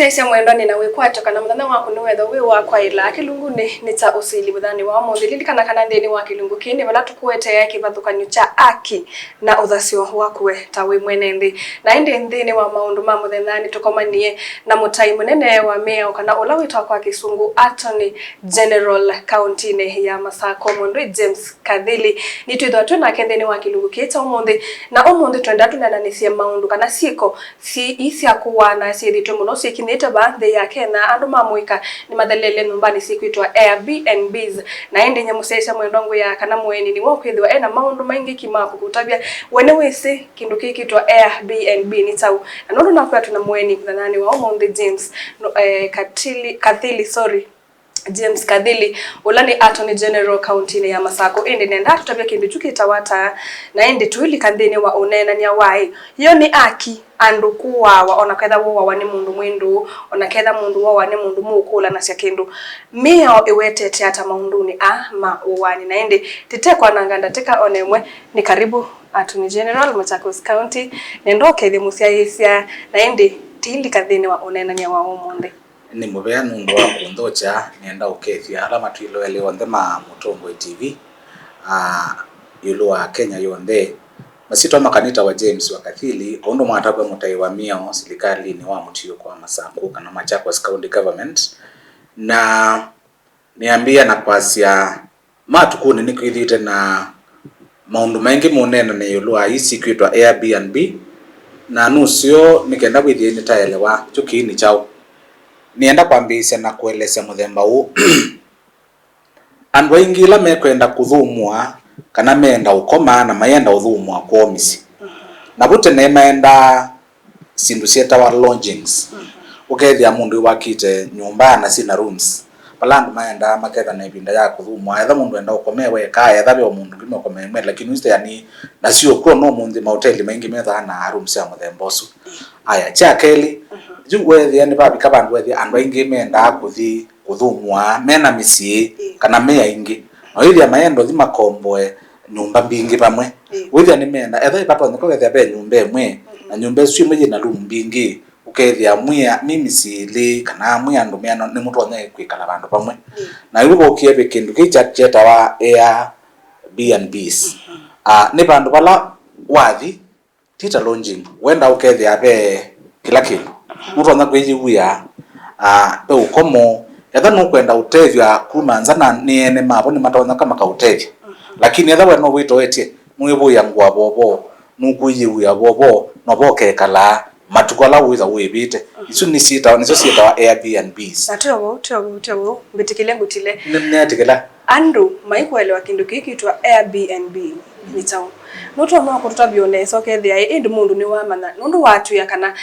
Musesia mwendo ni nawe kwacho kana muthana waku ni wetho wi wakwa ila kilungu ni ta Usili muthani wa muthilili kana ndeni wa kilungu kini bala tukuete ya kibathukanyo cha aki na uthasio wakwe ta wi mwene nthi na indi nthini wa maundu ma muthethani tukomanie na mutai munene wa Miao kana ula witwa kwa kisungu Attorney General County ne ya Masako Mondwe James Kadhili ni twithwa twina kendeni wa kilungu kita umuthi na umuthi twenda tunananisia maundu kana siko si isia kuwana si thitu muno kineta birthday yake na andu mamuika ni mathelele nyumbani siku itwa Airbnbs na ende nyamusesia mwendongo ya kana mweni ni wokwithwa ena maundu maingi kimaku kutabia wene wese kindu kiki itwa Airbnb ni tau na nondo nakwa tuna mweni nani wa Omonde James Kadhili James Kadhili ulani Attorney General County ya Masako ende nenda tutabia kindu chukitawata na ende tuili kandeni wa unena nya wai hiyo ni aki andu kuwawa onaketha wowa ni mundu mwindu onaketha mundu wowa ni mundu mukula na cia kindu Miao iwetete hata maunduni ma uwani na ende titekwa nanganda teka onemwe ni karibu Attorney General Machakos County nendo kethe musiaisia na ende tili kathini wa unena nya wa Omonde ni mubea nundu wa kundhocha nienda ukethia alama tuilo ele onde ma Mutongo TV yulu wa Kenya yonde masito makanita wa James Wakathili ondo mwataba mutai wa Miao serikali ni wa mutio kwa Masako kana Machakos County Government na niambia na kwasia matukuni nikwithite na maundu mengi munene ne yulu wa isi kwitwa Airbnb na nusio nikenda kwithie ni taelewa chukini chao nienda kwambisia na kueleza muthemba huu andu aingi la mekwenda kuthumwa kana menda ukoma na mayenda uthumwa kwa omisi na bute ne maenda sindu sieta wa lodgings ukethia mundu wakite nyumba na sina rooms palandu maenda maketha na ibinda ya kuthumwa etha mundu enda ukomewe ka etha be mundu ngime ukomewe lakini uste yani na sio kwa no mundu mahoteli maingi metha na rooms ya muthemba usu aya cha keli juwethia ni babi kabandu wethia andu aingi menda kuthi kuthumwa mena misi kana mea ingi no iria maendo thima komboe nyumba mbingi pamwe withia ni menda etha ipato niko wethia be nyumba emwe na nyumba cio mwe na room mbingi ukethia mwia mimi sili kana mwia andu mena ni mutu onye kwikala bandu pamwe na ibugo kiebe kindu kichata wa Airbnbs ni bandu bala wathi tita lodging wenda ukethia be kila kindu mutu ona kwejiwia pe ukomo etha no kwenda utethia kumanza na niene mabo ni matona kama ka utethia lakini etha we no wito etie mwibuya ngwa bobo nukuyiwia bobo no boke kala matukola wiza wibite isu ni sita niso sita wa Airbnbs atwo bitikile ngutile nemnetikela andu maikuelewa kindu kiki itwa Airbnb ni town noto no kututabio neso kethia indi mundu ni wa mana nundu watu ya kana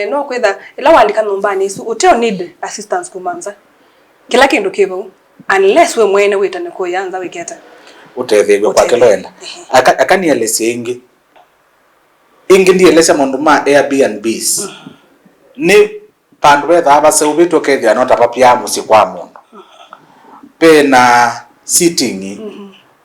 no kwetha ila wandika nyumbani isu uteo need assistance kumanza kila kindu kibo unless we mwene witane ko yanza wiketa utethegwe kwa keloenda akanielese ingi ndiye lesa mundu ma Airbnbs ni pandu betha abase ubito kethia no tapapia musi kwa mundu pena sitting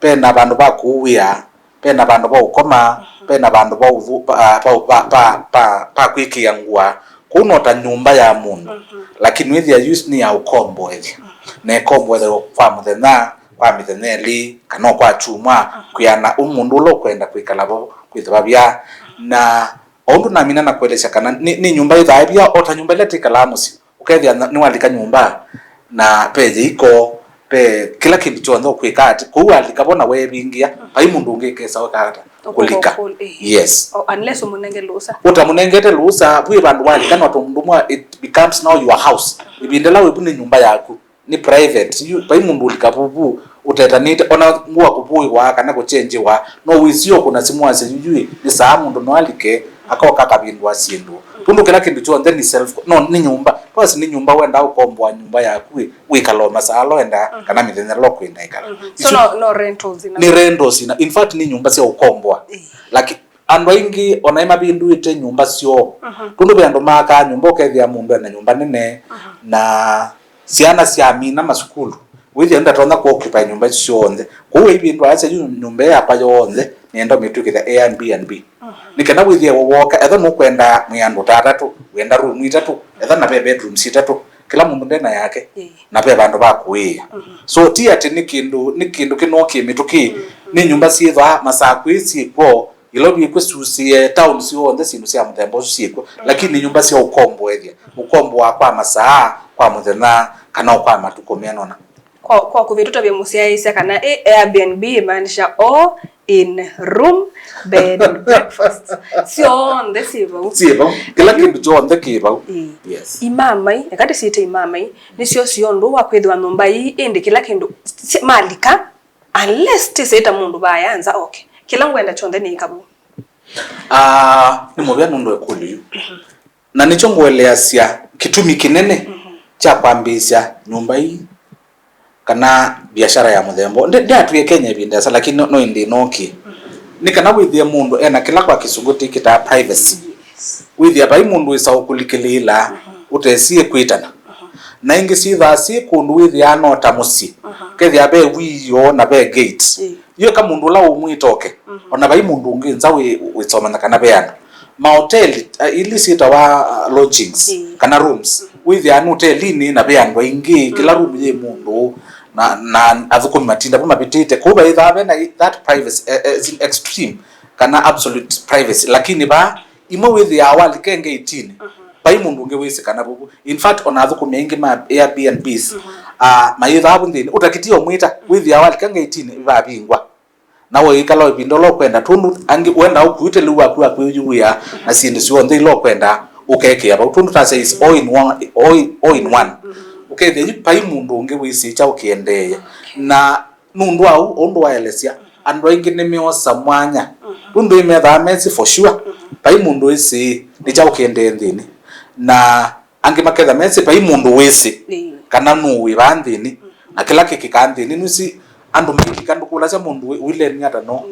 pena bandu bakuwia pena bandu ba ukoma pena bandu ba uvu pa kwikia ngwa kunota nyumba ya mundu lakini withia use ni ya ukombo ethi ne kombo ethe kwa muthenya kwa mitheneli kana kwa chuma kuyana umundu ulo kwenda kwikala bo kwithwa bia na ondu na mina na kuelesha kana ni nyumba itha bia ota nyumba letika la musi ukethia ni walika nyumba na peje iko pe kila kindu chonzo kwikati kuwa likabona we bingia pai mundu ungekesa wakata kulika yes unless umunenge lusa utamunengete lusa bwi bandu wali kana tumndumwa it becomes now your house ibindela we bune nyumba yaku ni private pai mundu likabubu uteta nite ona ngwa kubui wa kana ko change wa no wisio kuna simwa sijui ni saa mundu no alike akoka kabindwa sindu pundu kila kindu chonze ni self no ni nyumba basi ni nyumba wenda ukombwa nyumba yaku wikaloma salo enda kana mithenya loko enda ikala so no rentals ni rentals in fact ni nyumba cia ukombwa like andu aingi ona mabindu ite nyumba cio tundu bendo maka nyumba ukethia mundu na nyumba nene na ciana cia mina masukulu withia nda tona ku occupy nyumba cionze kuwe ibindu acha nyumba ya pa yonze nienda mitukitha Airbnb nikenda withie woka etha no kwenda mwiandu tatatu wenda room itatu etha na bedrooms itatu kila mundu ndena yake na be bandu ba kuia so ti ati ni kindu kinoki mituki ni nyumba ciitha masaku icikwo ilo bikususie town cio nthe sindu cia muthembo ucikwo lakini nyumba cia ukombo ethia ukombo wa kwa masaa kwa muthenya kana kwa matuko menona kwa kuvituta vya musiaisa kana Airbnb maanisha all in room bed and breakfast sio nthe sivo kila kindu jo nthe kiva yes imamai ekati site imamai nicio ciondo wa kwithwa nyumba hii indi kila kindu malika unless tiseta mundu bayanza okay kila ngwenda chonde ni ikabu ni mubya nundu ekuli na nicho ngwelea cia kitumi kinene cha kwambisha nyumba hii kana biashara ya muthembo ndatuye Kenya bindasa lakini no indi noki ni kana withie mundu ena kila kwa kisunguti kita privacy withie bai mundu isa ukulikilila utesie kwitana na ingi sitha si kundu withie anota musi kethia be wiyo na be gate yo kama mundu la umwitoke ona bai mundu ungi nza witsomana kana be ana ma hotel ili sita wa lodgings kana rooms withie anu hotelini na be andu ingi kila room ye mundu na avuko matinda boma bitite kuba ithabe na that privacy is extreme kana absolute privacy lakini ba imo with ya awali kenge 18 bai mundu ngewese kana bubu in fact ona avuko mengi ma Airbnbs maithabu ndini utakitio mwita with ya awali kenge 18 ba bingwa nawe ikalo bindolo kwenda tundu angi wenda ukuite luwa kwa kuyuya na sindu sio ndilo kwenda ukeke aba tundu ta says all in one ukethe pai mundu unge wisi cha ukiendeye na nundu au ondo waelesia ando ingi nimiosa mwanya nundu imetha mesi for sure pai mundu isi ni cha ukiendeye ndini na angi maketha mesi pai mundu wisi kana nuwi bandini na kila kikikandini nusi ando miki kandu kula cha mundu wile nyata no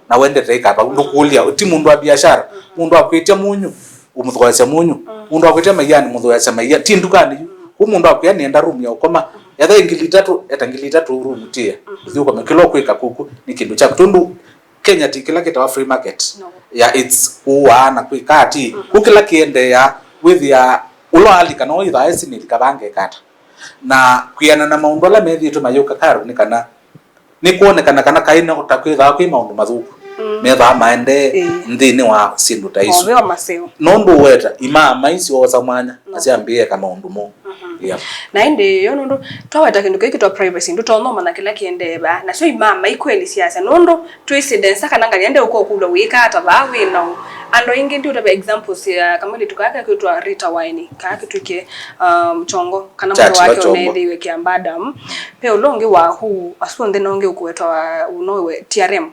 na wende teka ba ndukulia uti mundu wa biashara mundu akwitia munyu umuthoya munyu mundu akwitia mayani muthoya mayani tindukani umundu akwiya nienda room ya ukoma yatha ngili tatu room tia thio kwa kilo kwika kuku ni kindu cha tundu Kenya tikila kita wa free market ya it's uwa na kwikati kukila kiende ya with ya ulo alika no itha esi ni kabange kata na kuyana na maundu la methi tu mayoka karu ni kana ni kuonekana kana kaina utakwitha kwa maundu mathuku metha maende ndini wa sindu taisu obewa maseo nondu weta imama isi woza mwanya asiambie kama undu mo na inde yo nundu twaweta kindu kiki twa privacy ndu tonoma na kila kiende ba na sio imama ikweli siasa nundu twisidence kana ngaliende uko kula wika ata bawe na ando ingi ndio utabe examples ya kama ile tukaka kwitwa Rita Wine kaka tuke mchongo kana mwana wake onethiwe kiambadam pe ulonge wa hu asunde nonge ukuwetwa unowe TRM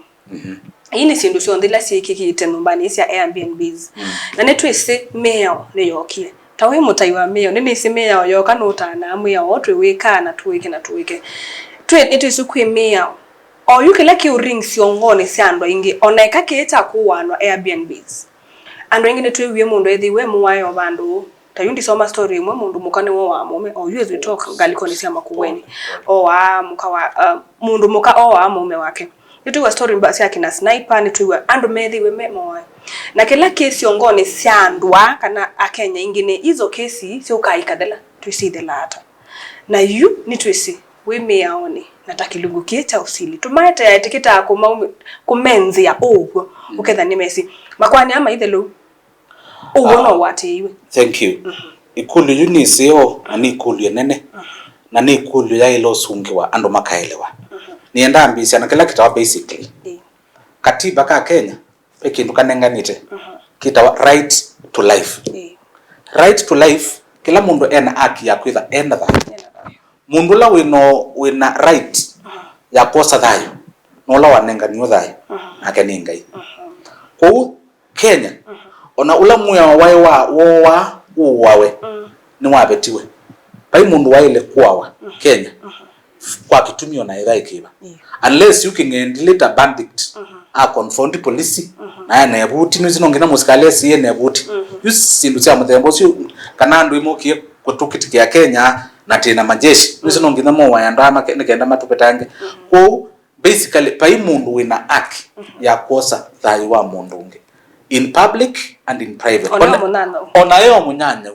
ini sindu sio ndila sikikite nyumbani cia Airbnbs na netwise Miao ne yokie tawe mutaiwa Miao nini isi Miao yoka no tana Miao otwe weka na tuwike twe etwisu kwi Miao o yukela ki ring siongone siando ingi oneka keeta kuwanwa Airbnbs ando ingi netwe wie mundu ethiwe muwayo bandu tayundi soma story mwe mundu mukane wo wa mume o yuzu talk galikoni cia makuweni o wa mukawa mundu muka o wa mume wake nituwa story mbasi akina sniper nituwa andu methiwe memo na kila kesi ongone siandwa kana akenya ingine hizo kesi sio kaikadela tuisithela hata na yu nitwisi we Miaoni natakilungu kiecha Usili tumaete ya etiketa kumenzi ya ogwo uketha ni mesi makwani ama ithelu no wati iwe thank you ikulu yuniseo ani ikulu yenene na ni ikulu ya ilo sungiwa andu makaelewa nienda ambisia na kila kitawa basically katiba ka Kenya pekindu kanenganite kitawa right to life right to life kila mundu ena haki ya kwitha enda thayo mundu la wina right ya kosa thayo no la wanenganio thayo ake ni Ngai ko Kenya ona ula muya wae wa uwawe ni wabetiwe pai mundu waile kwawa Kenya kwa kitumio na idha ikiba unless you can endlita bandit confront police na nebuti nuzinongena musikale siye nebuti yusindu cia muthembo cio kana andu imokie kutukiti ya Kenya na tena majeshi nuzinongena mo wayanda ama kenda matupetange ko basically pai mundu wina haki ya kosa thayu wa mundu ungi in public and in private. Ona yo munyanya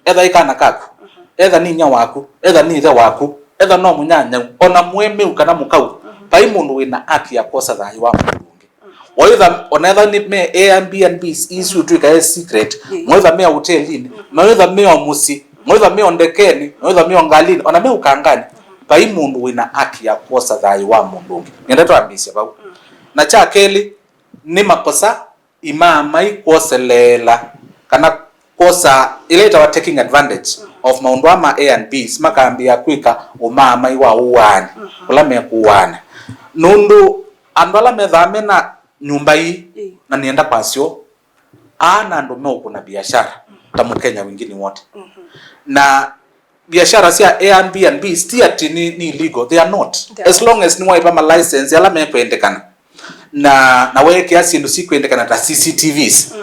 etha ikana kaku etha ni nya waku etha ni ithe waku etha no munyanya ona mweme ukana mukau pai mundu wina haki ya kosa thayu wa mundu ungi. Oitha onetha ni me Airbnb issue tu ka secret moitha me hotelini moitha me musi moitha me ndekeni moitha me ngalini ona me ukangani pai mundu wina haki ya kosa thayu wa mundu ungi. Ngenda twambisia bau na cha keli ni makosa imamai koselela kana kosa ileta wa taking advantage of maundu ama A and B makambia kwika umamai wa uwani kula me kuwana nundu andala methame na nyumba hii na nienda pasio ana ndo me kuna biashara tamu Kenya wengine wote na biashara sia Airbnb still ni legal, they are not as long as ni waipa ma license yala me kuendekana na wewe kiasi ndo sikuendekana ta CCTVs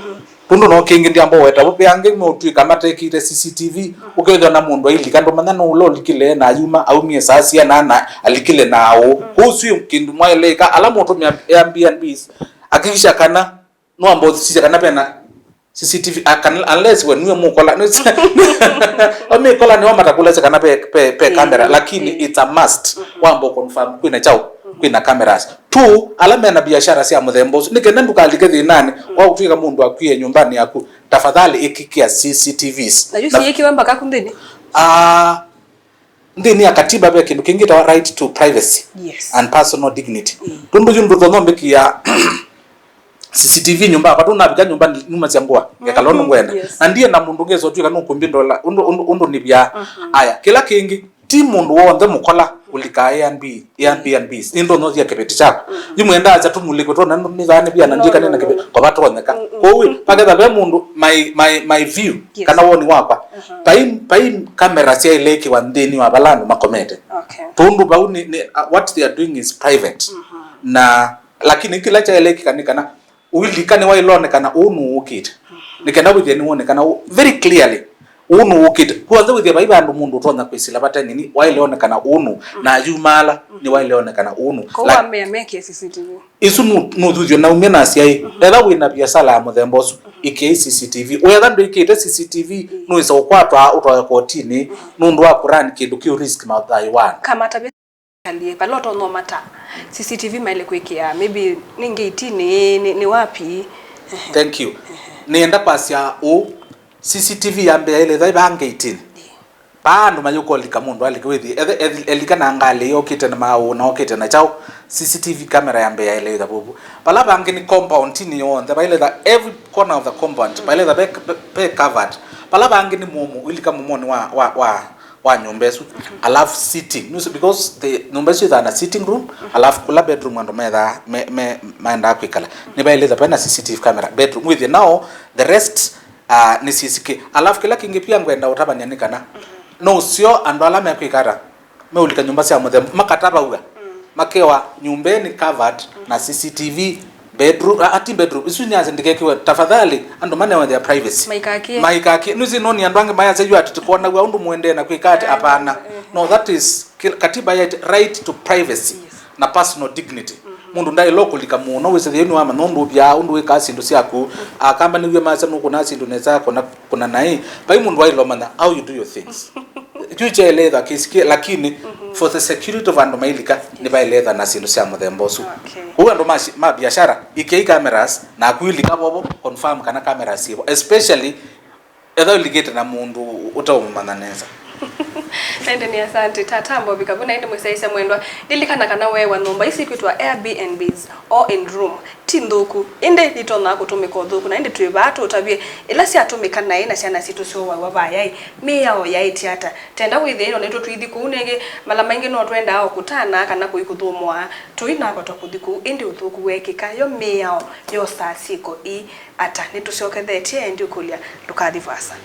tundu no kingi ndi ambo weta bope ange mo tu kamata kite CCTV uketha na mundu ili kando manana ulo likile na yuma au mie sasia na alikile nao kusu kindu mwaeleka alamu otumia Airbnbs akikisha kana no ambo sisi kana pena CCTV unless when we mukola no ame kola ni wamatakula kana pe camera lakini it's a must wambo confirm kwina chao kwina cameras tu alama na biashara sia muthembo nikenda ndukalike nani wa kufika mundu akwiye nyumbani yaku tafadhali ikikia CCTVs na yusi yiki wamba kakundini ndini ya katiba bya kindu kingita right to privacy and personal dignity tundu jundu thombe kia CCTV nyumba apatu nabika nyumba nyuma ziambua yakalono ngwenda na ndiye na mundu ngezo tu kana ukumbindo undu ni bya aya kila kingi ti mundu wonde mukola ulika Airbnb nindo no ya kebeti chako yimwenda acha tumuliko to nando ni zane bya nanjika nena kebeti kwa watu woneka kowe pakeza be mundu my view kana woni wapa pai camera sia ileki wandeni wa balano makomete tundu bauni what they are doing is private na lakini kila cha ileki kanikana ulikane wa ilone kana unu ukita nikenda with ni wone kana very clearly unu ukita kwanza with baiba ndo mundu tona kwisila bata nini wa ilone kana unu na jumala ni wa ilone kana unu kwa make CCTV isu no dujo na umena asiai ela wina biasala muthembosu iki CCTV wetha ndo ikite CCTV no isa kwatwa utwa kotini nundu wa kurani kindu ki risk mathai wana kama tabe aliye paloto no mata CCTV maile kuikia maybe ninge itini ni wapi. Thank you. Nienda pasia o CCTV yambe ile thai bange itini pandu mayuko likamundu alikiwithi elikana ngale yokite na mao na okite na chao CCTV camera yambe ile the bubu pala bange ni compound ni on the baile the every corner of the compound baile the be covered pala bange ni momo ilika momoni wa nyumbesu alafu sitting because the nyumbesu is a sitting room alafu kula bedroom ndo metha maenda kwikala ni baile the pena CCTV camera bedroom with now the rest ni CCTV alafu kila kingi pia ngwenda utabanya nikana no sio andala me kwikara me ulika nyumba sia muthembo makataba uga makewa nyumbeni covered na CCTV bedroom ati bedroom isu nyaze ndikekiwe tafadhali ando mane wa their privacy maikaki nuzi noni andwange maya seju atikuona wa undu muende na kwikati hapana no that is katiba ya right to privacy na personal dignity mundu ndai local likamuno wese yenu ama nondu bya undu wekasi ndo siaku akamba niwe maza nuko nasi ndo neza kuna nai bai mundu wa ilomana how you do your things juche leather kisikia lakini for the security of ando mailika ni bai leather na sindu sia muthembosu huwa ndo ma biashara ikei cameras na kuilika bobo confirm kana cameras hiyo especially either ligete na mundu utaummananeza Nende ni asante tatambo bikabuna ende mwisaisa mwendwa lilikana kana wewa nomba isi kwitwa Airbnbs or in room tinduku inde litona kutumika thuku na inde twibatu utabie ila si atumika na ina ciana situ sio wa bayai Miao yai tiata tenda with ino neto twithi kunege mala maingi no twenda ao kutana kana kuikuthumwa tuina kwa tukuthiku inde uthuku wekika yo Miao yo saa siko ata netuciokethetie ndi ukulia tukathivasa.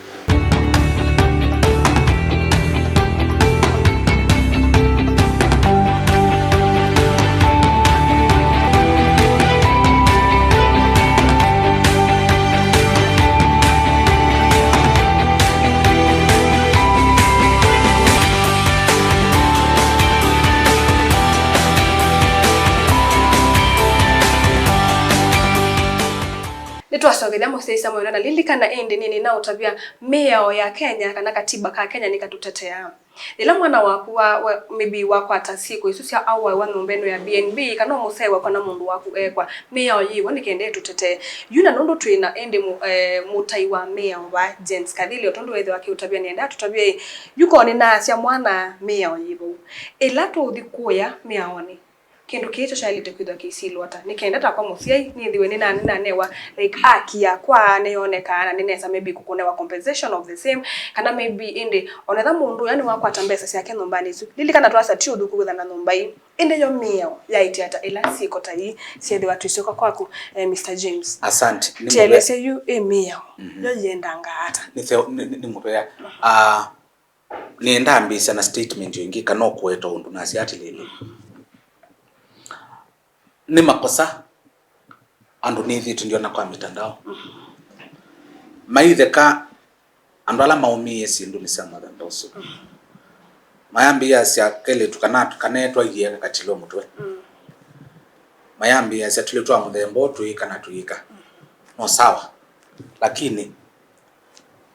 nitwacogeria museisa mwana na lilikana ende nini na utabia Miao ya Kenya kana katiba ka Kenya nikatutetea ila mwana waku wa maybe wako atasiko isusia au wa nombeno ya Airbnb kana musewa kana mundu waku ekwa Miao yiwo nikende tutete yuna nondo twina ende mutai wa Miao wa gents kadhili otondo wethe wake utabia nienda tutabia yuko ni na cia mwana Miao yiwo ila tu thikuya Miao ni kindu kicho shalite kwitha kisilo ata nikenda ta kwa musiai nithiwe ni nani newa like akia kwa neonekana ninesa maybe kukonewa compensation of the same kana maybe inde onetha mundu yani wakwa tambesa ciake nyumbani isu lilikana twasa ti uthu kugutha na nyumba hii inde yo Miao yaiti ata ila siko tai ciethe watu icoka kwaku Mr James asante tielese yu Miao yo yendanga ata ni mupea nienda ambisa na statement yingi kana okweto undu na siati lili ni makosa andu ni thitu ndio na kwa mitandao maithe ka andu ala maumie sindu ni sama ndoso mayambi ya sia kele tukanetwa igiega katilo mutwe mayambi ya sia tuletwa muthembo tuika tuika no sawa lakini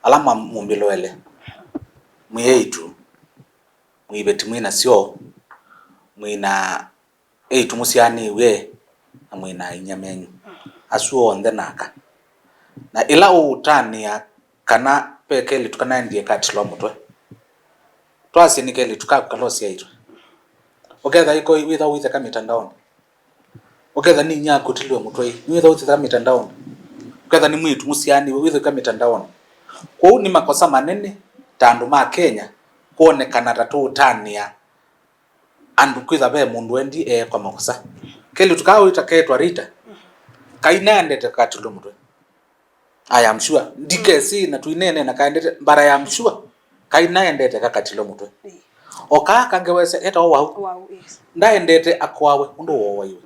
alama mumbiloele mweitu mwibeti mwina sio mwina tumusiani we amwina inyamenyu asuo onde naka na ila utania kana pekeli tukana ndie katilo mutwe twasi nikeli tukakalosia itu oketha iko witha kama mitandao oketha ni nyako tilwe mutwe witha kama mitandao oketha ni mwitu musiani witha kama mitandao kwa ni makosa manene tandu ma Kenya kuonekana tatu utania andu kwitha be mundu endi kwa makosa keli tukao itaketwa rita kaina ndete katilo mutwe I am sure ndikesi na tuinene na kaendete bara ya mshua kaina ndete kakatilo mutwe oka kangewese eta wow yes ndaendete akwawe ndo wowa iwe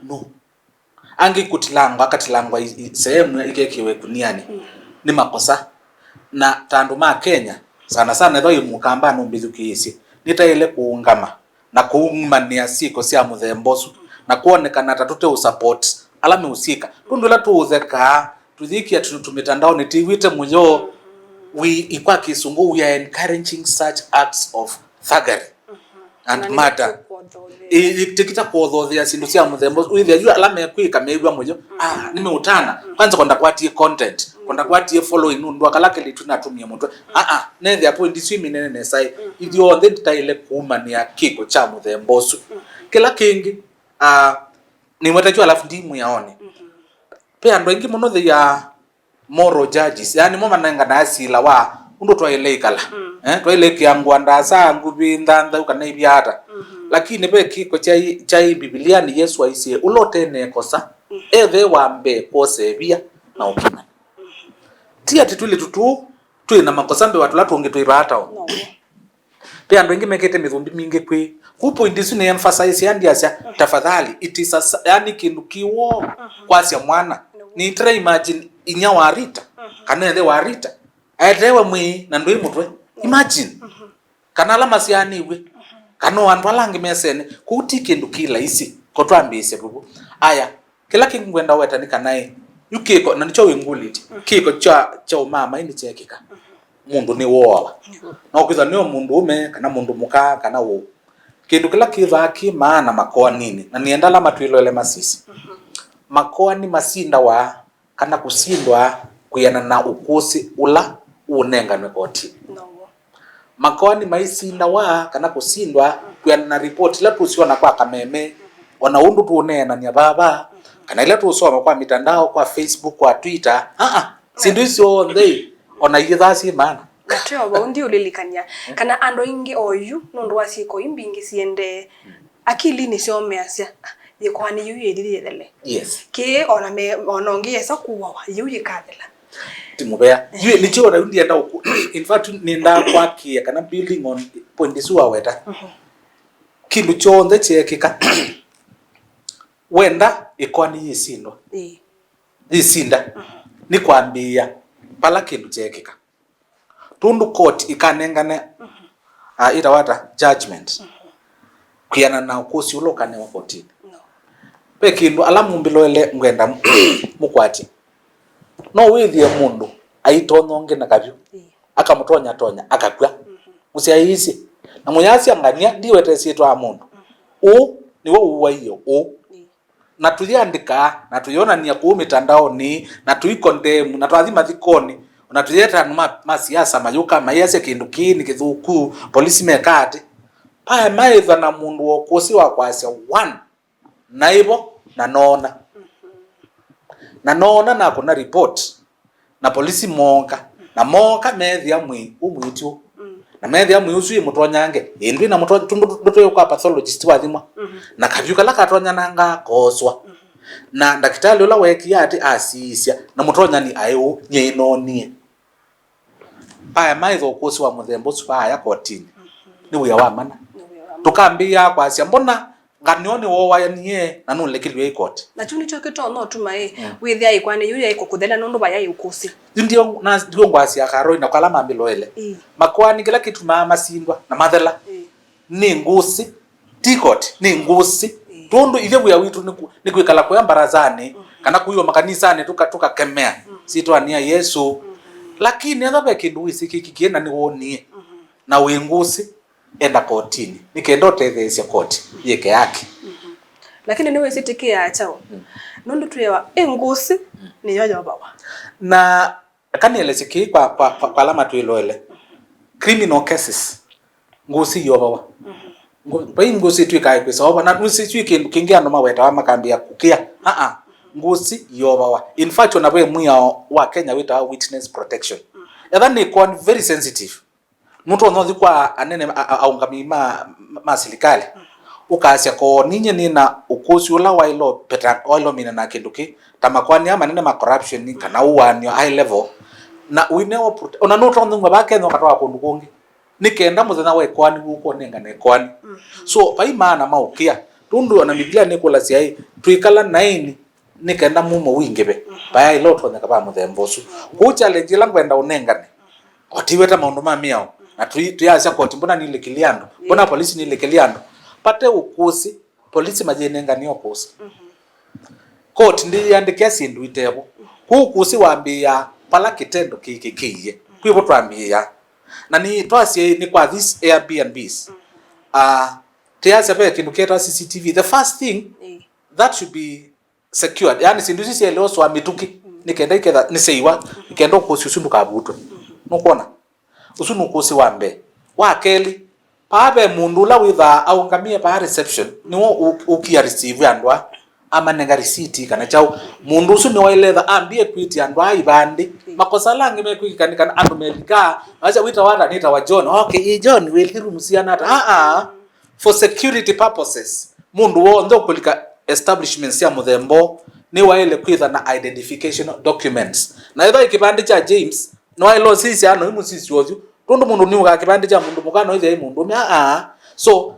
no angi kutilangwa akatilangwa sehemu ikekiwe kuniani ni makosa na tandu ma Kenya sana sana tho imukamba no mbithukisi nitaile kuungama na kuumania siko cia muthembosu na kuonekana tatute usupport alame usika tundula tuutheka tuthikia tumitandao ni tiwite muyo we ikwa kisungu we are encouraging such acts of thuggery and murder tikita kuodhothia sindu cia muthembosu withia yu alame kwika meibwa muyo nimeutana kwanza konda kwatie content konda kwatie following ndu akalake litunatumia mutwe nethe apo indiswi nene sai ithio the taile kuumania kiko cha muthembosu kila kingi ni mwetajua alafu ndimu yaone pe andu ingi muno the ya moral judges yani moma nanga na asila wa undu twailekala twaile kiangwa ndasa ngubi ndanda ukana ibiata lakini pe kiko chai Biblia ni Yesu aisie ulotene kosa ethe wambe kosebia na ukima tia tituli tuina makosa mbe watu latu ongetwirata pe andu ingi mekete mithumbi mingi kwi ku point isu ni emphasize yandi asia tafadhali it is yani kindu kiwo kwasia mwana ni try imagine inya warita kana the warita atewe mwi na ndoi mutwe imagine kana alama siani we kana andu alangi mesene kuti kindu kila isi kotwambise bubu aya kila kingwenda weta nikanae yukiko na nicho winguliti kiko cha mama ini chekika mundu ni wowa na ukiza niyo mundu ume kana mundu muka kana wo kindu kila kithaki maana makoa nini na niendala matwilole masisi makoa ni masinda wa kana kusindwa kuyana na ukusi ula unenganwe koti makoa ni maisinda wa kana kusindwa kuyana na report la tusiona kwa kameme wana undu tuonena ni baba kana ile tusoma kwa mitandao kwa Facebook kwa Twitter sindu icio they ona yithasi maana natyo baundi ulilikanya kana ando ingi oyu nundu wasiko imbingi siende akili ni siomeasia yekwani yu yedilele yes ke ona me onongi esa kuwa yu yikathela timubea yu licho na ndi enda in fact ninda kwaki kana building on point isuwa weta kindu chonde chekika wenda ikwani yisindo yisinda ni kwambia pala kindu chekika tundu court ikanengane ita wata judgment kuyana na ukosi ulokane wa 14 pe kindu ala mumbiloele ngwenda mukwati no withie mundu aitononge na kabyu akamutonya tonya akakwa usiaisi na munyasi angania ndiwete sietwa mundu niwo uwaiyo na tuliandika na tuyonania ku mitandaoni na tuikondemu na twathima thikoni na tuyeta numa siasa mayuka mayase kindu kini kithuku polisi mekati pa maitha na mundu wokusi wa kwasya one naibo na nona na kuna report na polisi monka na monka methia umwitio na methia usu mutonyange indwi na mutonyo tundu kwa pathologist wathimwa na kavyuka la katonya nanga koswa na ndakitali ula weki ati asisya na mutonyani ayo nyinonie aya maitho kusi wa muthembo ya kotini ni wiya wa mana tukambia kwasya mbona nganioni wowayanie na nulekilwe ikoti na chuni choketo no tuma withia ikwane yuya ikukuthela nundu baya ikusi ndio ngwasi akaro ina kala mambiloele makwani kila kitu masindwa na mathela ni ngusi tikoti ni ngusi tundu ile buya witu ni kwikala kwa barazani kana kuyo makanisani tuka kemea sitwania Yesu lakini athabe kindu isiki kikienda ni wonie na wingusi enda kotini nikendo tethesia koti yeke yake lakini niwe sitikia achao nundu tuyewa ngusi ni yoyo baba na kanele siki kwa alama tuiloele criminal cases ngusi yo baba bai ngusi tuikai kwa sababu na ngusi tuikindu kingia ndo maweta wa makambi ya kukia ngusi yo baba in fact onawe Miao wa Kenya wita witness protection yadhani kwa very sensitive mtu onothi kwa anene aungamima masilikali ukasya ko ninye nina ukusi ula wailo peta oilo mina na kinduki tamakwani ama nene ma corruption ni kana uwanyo high level na winewo ona noto ndungwa bakeno katwa kundu kungi nikenda muthenya we kwani guko nenga ne kwani so pai maana maukia tundu ona Biblia nikola sia tuikala naini nikenda mumo wingebe baya ilotho nyaka ba muthembosu ku challenge la kwenda unengane otiweta maundu ma Miao na tuyasya koti mbona nile kiliando mbona polisi nile kiliando pate ukusi polisi majenenga ni oposi koti ndi yandikia sindu itebo ukusi wambia pala kitendo kikikiye kwibo twambia na ni twasi ni kwa this Airbnbs tuyasya pe kindu keta CCTV the first thing that should be secured yani sindu sisi eleoso amituki nikenda iketha ni seiwa nikenda ukusi usundu kabutwe nukona usunu ukusi wambe wakeli pabe mundu la witha au ngamie pa reception niwo ukia receive andwa ama nenga receipt kana chao mundu usu ni wailetha ambie kwiti andwa ibandi makosa langi mekuikanika andu melika acha wita wanda nita wa John okay John will hiru musiana for security purposes mundu wo ndo kulika establishments ya muthembo ni waile kwitha na identification documents na itho ikibandi cha James no ilo sisi ano imu sisi wozu tundu mundu ni uga kibandi cha mundu mukano ithe mundu so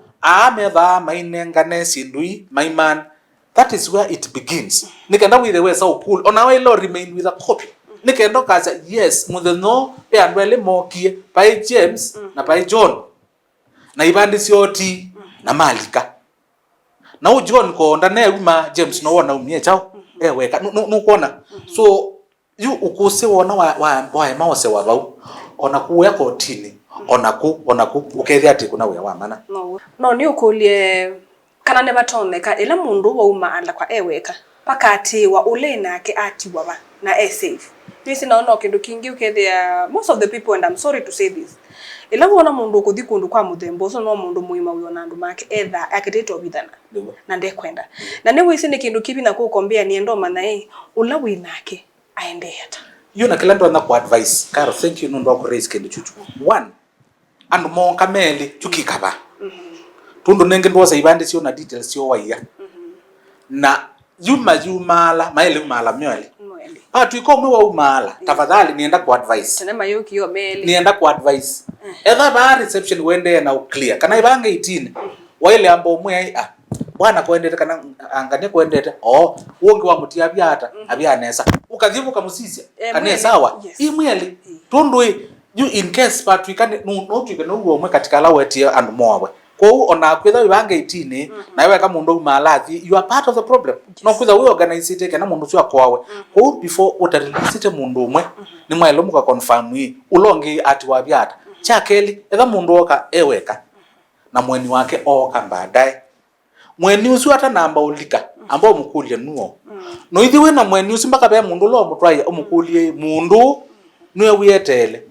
metha mainengane sindui my man that is where it begins nikenda with the way so cool ona we lo remain with a copy nikenda kaza yes mutheno andwele mokie by James na by John na ibandi sioti na malika na John ko ndane uma James no wona umie chao weka nukuona so yu ukuse wona wa mawose wa bau ona kuya kotini ona ku ukethia ati kuna uya wa mana no ni ukulie kana ne batoneka ila mundu wa umaala kwa eweka pakati wa ule nake ati baba na safe this naona kindu kingi ukethia most of the people and I'm sorry to say this ila wona mundu kuthi kundu kwa muthembo so no mundu muima uyo na andu make etha akitito bithana na ndekwenda na ne wisi ni kindu kibi na kukombea ni endo mana ula winake aendeta yuna kila ndo na ku advice karo thank you ndo ku raise kindu chuchu one and mo kameli chukikaba tundu nenge ndo sa ibande sio na details sio waiya na yumala maele mala mwele tuiko mwe wa umala tafadhali nienda ku advice tena mayuki yo meli nienda ku advice either ba reception wende na clear kana ibanga 18 waile ambo mwe bwana kuendete kana angane kuendete wongi wa mutia byata abyanesa ukathibu kamusisia kane sawa imweli tundu you in case but we can no tu kana uwo mwe katika lawetie and mowe ko ona kwitha wibanga 18 na wewe kama mundu malathi you are part of the problem. No kwitha we organize it kana mundu cio kwawe ko before utarelease mundu umwe ni mwailo muka confirm hii ulongi ati wabiata chakeli etha mundu oka eweka na mweni wake oka baadaye mweni ucio ata namba ulika ambao mukulie nuo no ithi we na mweni ucio mbaka be mundu lo mutwai umukulie mundu niwe wietele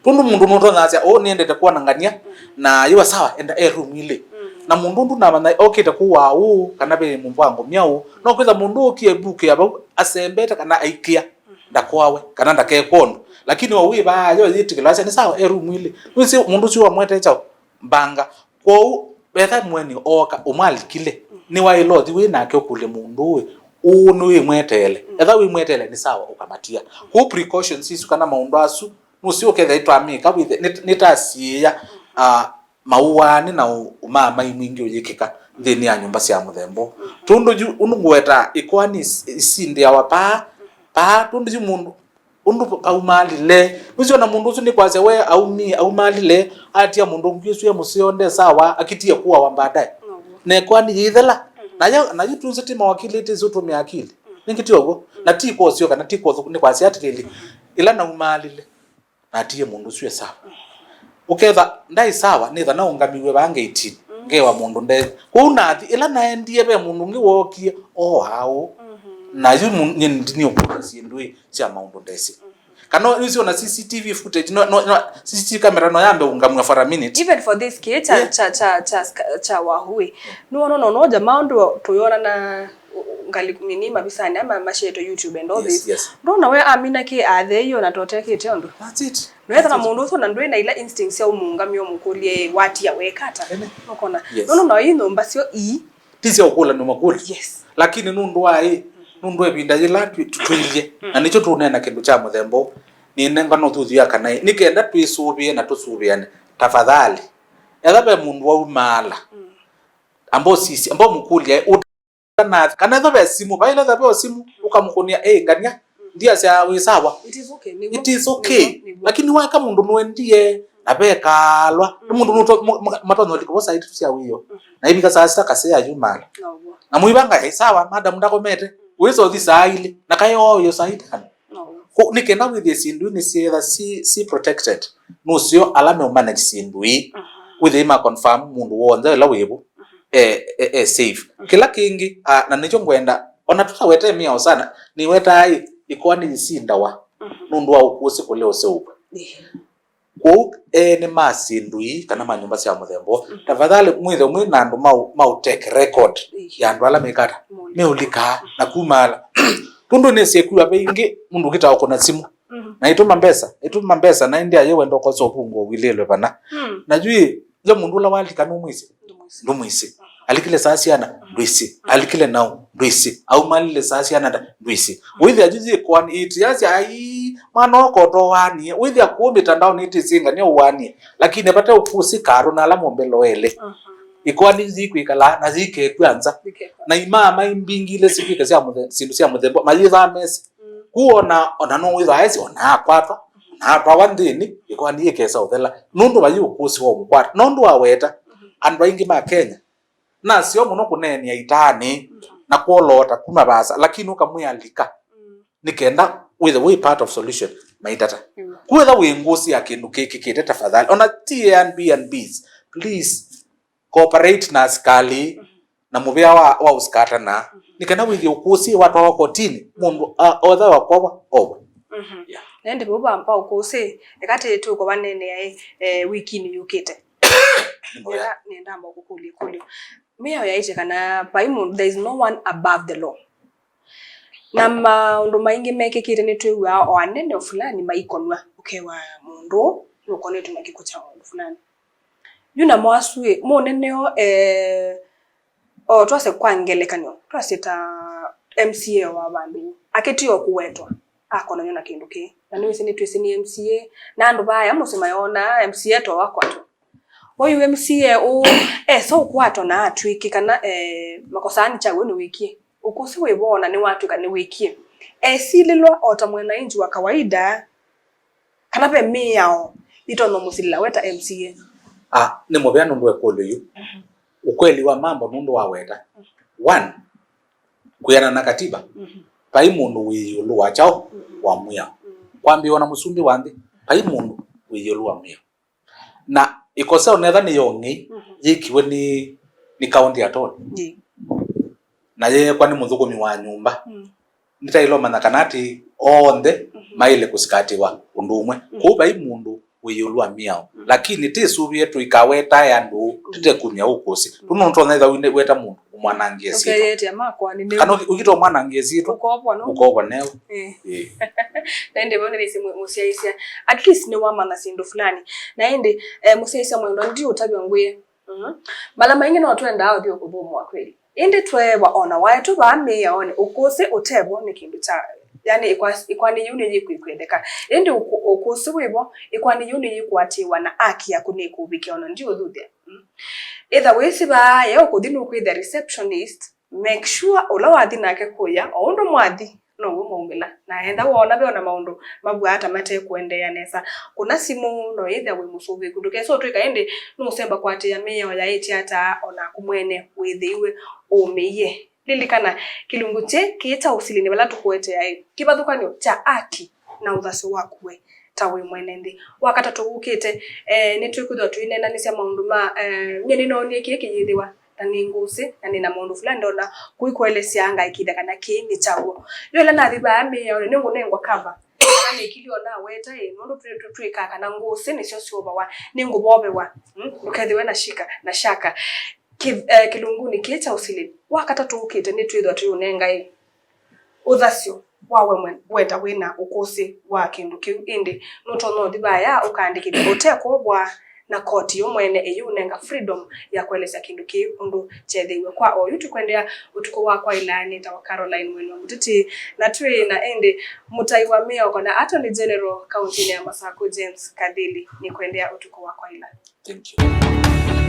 tundu mundu noto nacia niendete kuona ngania na yiwa sawa enda room ile na mundu ndu na bana okite kuwa kana be mumbango Miao no kwitha mundu okiebuke aba asembeta kana aikia ndakwawe kana ndakekondo lakini wawi ba yo yitikilasa ni sawa room ile wisi mundu cio amwete chao mbanga ko betha mweni oka umalikile ni wa ilodi we nake okule mundu we unu mwetele etha we mwetele ni sawa ukamatia ku precautions isu kana maundu asu musio ketha itwamika with nitasia mauani na umama mwingi uyikika thini ya nyumba cia muthembo tundu ju unungweta ikwani isinde ya wapa tundu ju mundu undu kaumalile musio na mundu usu ni kwaze we au malile atia mundu ngwisu ya musionde sawa akitia kuwa wambadaye ne kwani yithela na yitunze ti mawakili zutumia akili ningitiogo na tipo sio kana tipo ni kwaze atilili ila na umalile natie mundu cio sawa uketha ndai sawa nitha na ungamiwe bange 18 ngewa mundu nde ko nathi ila naendie be mundu ngiwokie hao na yu ni okusi ndui cia maundu ndesi kana ucio na CCTV footage no CCTV camera no yambe ungamwa for a minute even for this kid cha wahui no jamaa ndo tuyona na ngali nini mabisani ama masheto YouTube and all this ndona we amina ki atheyo na toteke tendo that's it no na mundu so na ndwe na ila instincts ya umungamio mukulie wati ya wekata ukona no nyumba sio tisi okula no makuli yes lakini nundu ebinda yila tuilie na nicho tunena kindu cha muthembo ni nenga no tuthia kana nikenda twisubie na tusubiane tafadhali etha mundu wa umala ambo mukulie kana tho be simu baila tha be simu ukamukonia ngania ndia cia we sawa it is okay lakini wa kama mundu nwendie na be kalwa mundu matonyo likobo side cia wiyo na ibika sasa kase ayumala na muibanga sawa madam ndakomete weso thisaile na kayo yo side kana ko nikenda with this indu ni see protected no sio alame manage sindu with him confirm mundu wonza la webo safe kila kingi na nicho ngwenda ona tutawete Miao sana ni weta ikwani isinda wa nundu wa ukusi kuleo seupa ko ni masindui kana manyumba cia muthembo tafadhali mwithe mwina andu mau take record ya andu ala mekata meulika na kumala tundu ni seku abingi mundu kita ukona simu na ituma mbesa na ndia yewe ndoko so pungo wilelwe bana najui yo mundu la walika no mwisi alikile sasiana ndwisi alikile nao ndwisi au malile sasiana ndwisi withi ajuzi kwani itiazi manoko to wani withi akuombe tandao ni itizinga ni uwani lakini pata ukusi karo na alamo mbelowele ikwani zikwikala na zike kwanza na imama imbingile sipika cia muthembo mayitha mesi kuona ona no witha aisi ona kwatwa na kwa wandini ikwani ikesa uthela nundu bayu ukusi wo mukwata nundu aweta andu aingi ma Kenya na sio muno kunenia itani na kuolota kuma basa lakini ukamuyalika nikenda with the way part of solution maitata kuwetha wingusi ya kindu kikikite tafadhali ona Airbnbs please cooperate na askali na mubia wa uskata na nikenda with ukusi watu wa kotini mundu otha wa kwa yeah nende boba mpa ukusi ekati tu ko banene wiki ni yukite nenda mba kukuli Miao yaite kana paimu there is no one above the law nama ndo maingi meke kire ni tu wa wanene fulani maikonwa ukewa mundu ukone tu nakikucha mundu fulani yuna mwasue moneneo twase kwangelekanyo twasita MCA wa bandu aketio kuwetwa akona nyona kindu ki na niwe sini twese ni MCA na andu baya musema yona MCA to wakwato oyu MCA so kwato na atwiki kana makosani chawe ni wiki ukusi webona ni watu kana wiki sililwa otamwena inji wa kawaida kana pe Miao itono musila weta MCA ni mubea nundu ekulu yu ukweli wa mambo nundu wa weta one kuyana na katiba pai mundu wiyulu wa chao wa Miao kwambiwa na musumbi wanthi pai mundu wiyulu wa Miao na ikosa onetha ni yongi yikiwe ni county attorney na yeye kwani muthugumi wa nyumba nitailo manakanati onde maile kusikatiwa undumwe kuba imundu wiyulwa Miao lakini tisubie tuikaweta yandu titekumya ukosi tunonto naitha weta mundu umwanangie sito okay amakwa ni kana ukito mwanangie sito ukobwa newe nende bone lisi musiaisia at least ni wama na sindu fulani na ende musiaisia mwendo ndi utabya nguye mala maingi no twenda awo dio kubumwa kweli ende twewa ona watu ba Miao ukose utebo ni kindu cha yani ikwani yuni yikwendeka ende ukusi wibo ikwani yuni yikwatiwa na aki ya kunekubike ona ndio thuthe either way ba ya ukudinu ku the receptionist make sure ola wathi nake kuya ondo mwathi no gumumila na enda wona be ona maundu mabwata mate kuendea nesa kuna simu no either we musubi kuduke so twika ende no semba kwate ya Miao ya eti ata ona kumwene withiwe umeye lilikana kilungu che kiita Usili ni bala tukwete yae kibathukanyo cha aki na uthasi wakwe tawe mwenendi wakata tugukite ni twikuthwa twinena ni cia maundu ma nyeni no ni kiyithiwa na ningusi na nina maundu fulani ndona kuikwelesya anga ikida kana ki ni chawo yola na thiba Miao ni ngunengwa cover kana ikilio na weta mundu twika kana ngusi ni cio cioba wa ni ngubobe wa ukethiwe na shika na shaka kilunguni kieta Usili wakata tukite ni twithwa tuyunenga uthasyo wawe weta wina ukosi wa kindu kiu indi nutono thibaya ukandikithia utekobwa na koti yomwene eyunenga freedom ya kueleza kindu kiu undu chethiwe kwa oyu tukwendea utuko wakwa ilani ta Caroline mwenu mutiti na twi na ende mutai wa Miao kana Attorney General county ya Masako James Kadhili ni kwendea utuko wakwa ilani. Thank you.